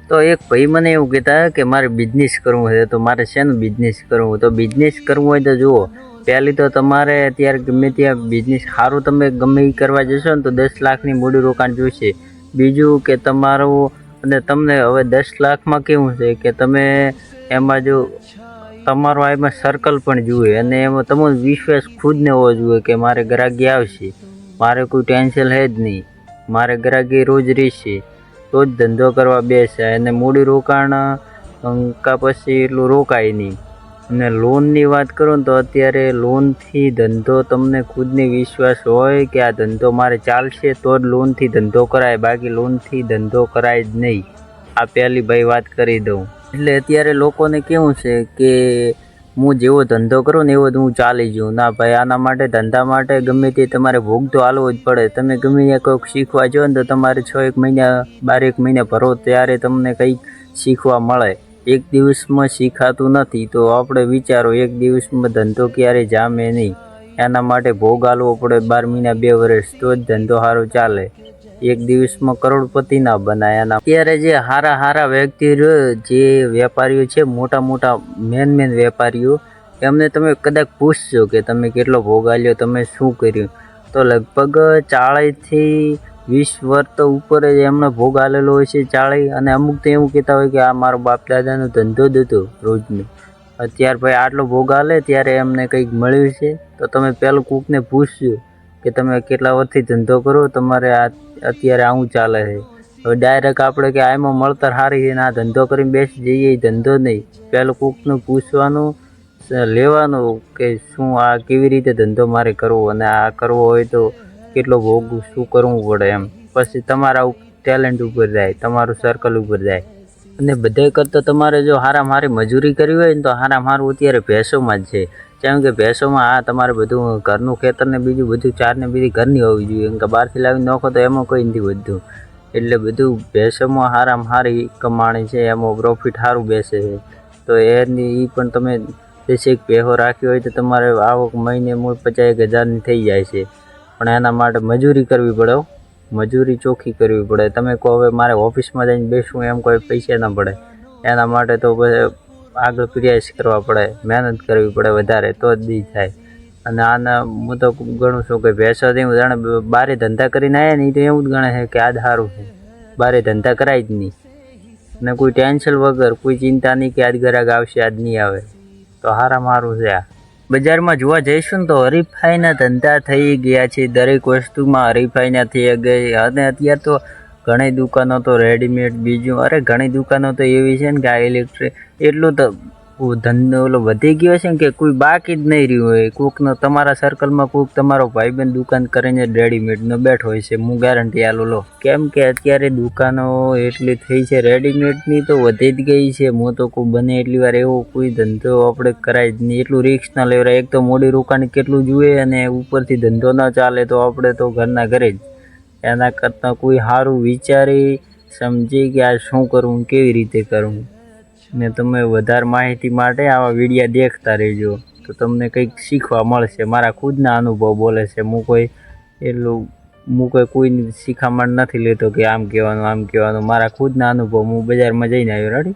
તો એક ભાઈ મને એવું કહેતા કે મારે બિઝનેસ કરવું છે, તો મારે શેનું બિઝનેસ કરવું? તો બિઝનેસ કરવું હોય તો જુઓ, પહેલી તો તમારે અત્યારે ગમે ત્યાં બિઝનેસ સારું તમે ગમે એ કરવા જશો ને તો 10 લાખની મૂડી રોકાણ જોઈશે. બીજું કે તમારું, અને તમને હવે 10 લાખમાં કેવું છે કે તમે એમાં જો તમારું એમાં સર્કલ પણ જુએ, અને એમાં તમારો વિશ્વાસ ખુદને હોવો જોઈએ કે મારે ગ્રાહકી આવશે, મારે કોઈ ટેન્શન છે જ નહીં, મારે ગ્રાહકી રોજ રહેશે, તો જ ધંધો કરવા બેસાય. અને મૂડી રોકાણ કા પછી એટલું રોકાય નહીં. અને લોનની વાત કરું ને તો અત્યારે લોનથી ધંધો તમને ખુદને વિશ્વાસ હોય કે આ ધંધો મારે ચાલશે તો જ લોનથી ધંધો કરાય, બાકી લોનથી ધંધો કરાય જ નહીં. આ પહેલી ભાઈ વાત કરી દઉં. એટલે અત્યારે લોકોને કેવું છે કે હું જેવો ધંધો કરું ને એવો જ હું ચાલી જાઉં. ના ભાઈ, આના માટે ધંધા માટે ગમે તે તમારે ભોગ તો હાલવો જ પડે. તમે ગમે ત્યાં કોઈક શીખવા જાઓ ને તો તમારે 6 મહિના 12 મહિના ભરો ત્યારે તમને કંઈક શીખવા મળે. એક દિવસમાં શીખાતું નથી. તો આપણે વિચારો, એક દિવસમાં ધંધો ક્યારેય જામે નહીં. એના માટે ભોગ હાલવો પડે 12 મહિના 2 વર્ષ, તો જ ધંધો સારો ચાલે. એક દિવસમાં કરોડપતિ ના બનાય. એના અત્યારે જે હારા વ્યક્તિ જે વેપારીઓ છે, મોટા મેન વેપારીઓ, એમને તમે કદાચ પૂછશો કે તમે કેટલો ભોગ આલ્યો, તમે શું કર્યું, તો લગભગ 40 થી 20 વર્ષ તો ઉપર જ એમણે ભોગ આલેલો હોય છે, 40. અને અમુક તો એવું કહેતા હોય કે આ મારો બાપ દાદાનો ધંધો જ હતો રોજનો. અત્યારે ભાઈ આટલો ભોગ આલે ત્યારે એમને કંઈક મળ્યું છે? તો તમે પહેલું કોકને પૂછજો કે તમે કેટલા વર્ષથી ધંધો કરો, તમારે આ અત્યારે આવું ચાલે છે. હવે ડાયરેક્ટ આપણે કે આમાં મળતર સારી છે ને આ ધંધો કરીને બેસી જઈએ, એ ધંધો નહીં. પહેલું કોકનું પૂછવાનું, લેવાનું કે શું આ કેવી રીતે ધંધો મારે કરવો, અને આ કરવો હોય તો કેટલો ભોગ શું કરવું પડે એમ. પછી તમારા ટેલેન્ટ ઉપર જાય, તમારું સર્કલ ઉપર જાય. અને બધે કરતાં તમારે જો હારી મજૂરી કરવી હોય ને તો હારું અત્યારે ભેંસોમાં જ છે. જેમ કે ભેંસોમાં તમારે બધું ઘરનું ખેતર ને બીજું બધું ચારને બીજી ઘરની હોવી જોઈએ, કેમ કે બહારથી લાવીને નાખો તો એમાં કોઈ નથી વધતું. એટલે બધું ભેંસોમાં સારી કમાણી છે, એમાં પ્રોફિટ સારું બેસે છે. તો એની પણ તમે એક ભેહો રાખ્યો હોય તો તમારે આવક મહિને 50,000ની થઈ જાય છે. પણ એના માટે મજૂરી કરવી પડે, મજૂરી ચોખ્ખી કરવી પડે. તમે કહો હવે મારે ઓફિસમાં જઈને બેસવું, એમ કોઈ પૈસા ના પડે. એના માટે તો આગળ પ્રયાસ કરવા પડે, મહેનત કરવી પડે વધારે, તો જ દી થાય. અને આના હું તો ગણું છું કે ભેંસોથી હું જાણે બારે ધંધા કરીને આવ્યા ને, એ તો એવું જ ગણે છે કે આજ સારું છે, બારે ધંધા કરાય જ નહીં. અને કોઈ ટેન્શન વગર, કોઈ ચિંતા નહીં કે આજ ગ્રાહક આવશે આજ નહીં આવે. તો સારું છે આ. બજારમાં જોવા જઈશું ને તો હરીફાઈના ધંધા થઈ ગયા છે. દરેક વસ્તુમાં હરીફાઈના થઈ ગઈ. અને અત્યારે તો ઘણી દુકાનો તો રેડીમેડ, બીજું ઘણી દુકાનો તો એવી છે ને કે આ ઇલેક્ટ્રિક એટલું તો ધંધો ઓલો વધી ગયો છે ને કે કોઈ બાકી જ નહીં રહ્યું હોય. કોકનો તમારા સર્કલમાં કોઈક તમારો ભાઈબંધ દુકાન કરીને રેડીમેડનો બેઠો હોય છે, હું ગેરંટી આલું લો. કેમ કે અત્યારે દુકાનો એટલી થઈ છે રેડીમેડની, તો વધી જ ગઈ છે. હું તો કોઈ બને એટલી વાર એવો કોઈ ધંધો આપણે કરાય જ નહીં. એટલું રિસ્ક ના લેવરાય. એક તો મોડી રોકાણ કેટલું જોઈએ, અને ઉપરથી ધંધો ના ચાલે તો આપણે તો ઘરના ઘરે જ. એના કરતાં કોઈ સારું વિચારી સમજી કે આ શું કરવું, કેવી રીતે કરવું. ને તમે વધારે માહિતી માટે આવા વિડીયો દેખતા રહેજો, તો તમને કંઈક શીખવા મળશે. મારા ખુદના અનુભવ બોલે છે. હું કોઈ શિખામણ નથી લેતો કે આમ કહેવાનું આમ કહેવાનું. મારા ખુદના અનુભવ, હું બજારમાં જઈને આવ્યો રેડી.